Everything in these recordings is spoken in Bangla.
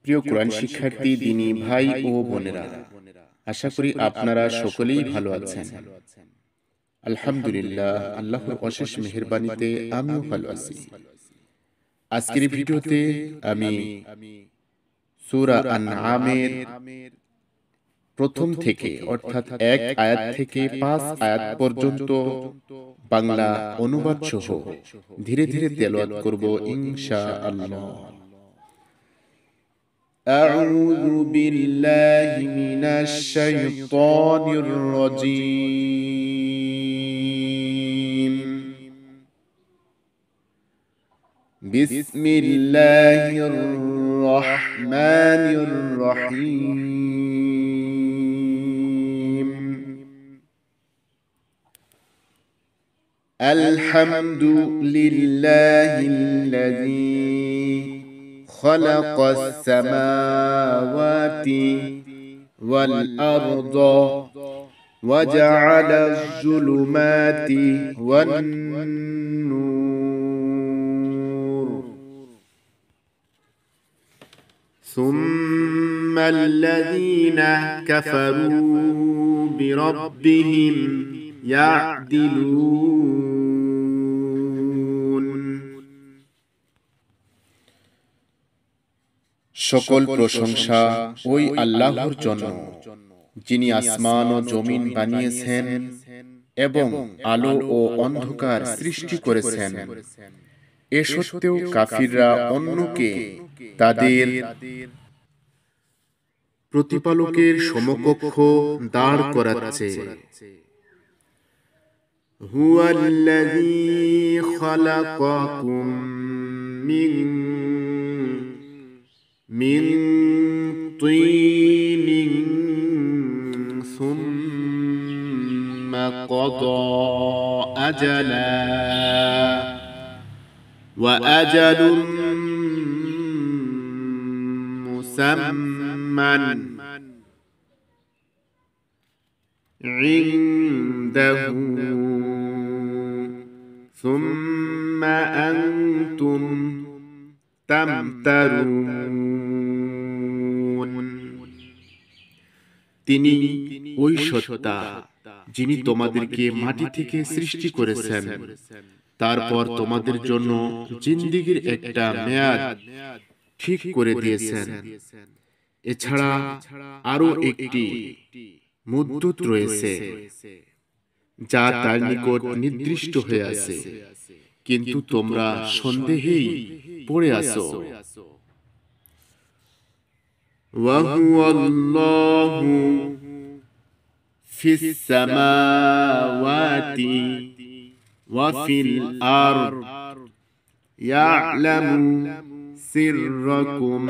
প্রিয় কোরআন শিক্ষার্থী দিনী ভাই ও বোনেরা, আশা করি আপনারা সকলেই ভালো আছেন। আলহামদুলিল্লাহ, আল্লাহর অশেষ মেহেরবানিতে আমিও ভালো আছি। আজকের ভিডিওতে আমি সূরা আন-নামের প্রথম থেকে অর্থাৎ 1 আয়াত থেকে 5 আয়াত পর্যন্ত বাংলা অনুবাদ সহ ধীরে ধীরে তেলাওয়াত করব ইনশাআল্লাহ। أعوذ بالله من الشيطان الرجيم. بسم الله الرحمن الرحيم. الحمد لله الذي خلق السماوات والأرض وجعل الظلمات والنور ثم الذين كفروا بربهم يعدلون. সকল প্রশংসা ওই আল্লাহর জন্য, যিনি আসমান ও জমিন বানিয়েছেন এবং আলো ও অন্ধকার সৃষ্টি করেছেন। এ সত্ত্বেও কাফিররা অন্যকে তাদের প্রতিপালকের সমকক্ষ দাঁড় করাচ্ছে। হুয়াল্লাযী খালাকাকুম মিন তিনিন সুম্মা ক্বাদা আজালা ওয়া আজালুম মুসাম্মান ইনদাহু সুম্মা আনতুম তামতারুন। তিনি ওই সত্তা যিনি তোমাদেরকে মাটি থেকে সৃষ্টি করেছেন, তারপর তোমাদের জন্য জিন্দেগীর একটা মেয়াদ ঠিক করে দিয়েছেন। এছাড়া আরো একটি মুদ্দত রয়েছে যা তার নিকট নির্দিষ্ট হয়ে আছে, কিন্তু তোমরা সন্দেহেই পড়ে আছো। وهو الله في السماوات وفي الأرض يعلم سركم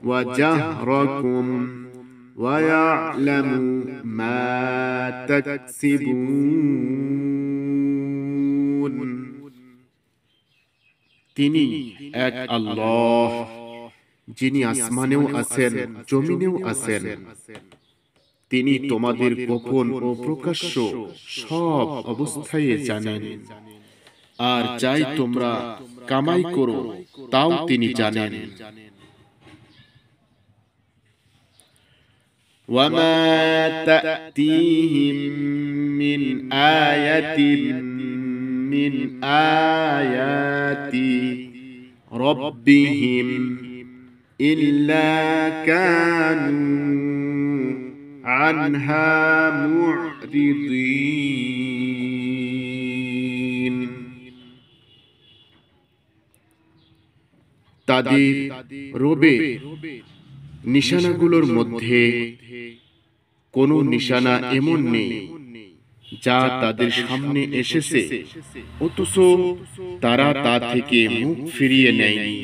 وجهركم ويعلم ما تكسبون. তিনি এক আল্লাহ, যিনি আসমানেও আছেন জমিনেও আছেন। তিনি তোমাদের গোপন ও প্রকাশ্য সব অবস্থায় জানেন, আর যাই তোমরা কামাই করো তাও তিনি জানেন। ওয়ামা তা'তিহিম মিন আয়াতিন মিন আয়াতি রাব্বিহিম ইল্লা কানু আনহা মু'রিদিন। তাদের রবের নিশানাগুলোর মধ্যে কোনো নিশানা এমন নেই যা তাদের সামনে এসেছে অথচ তারা তা থেকে মুখ ফিরিয়ে নেয়নি।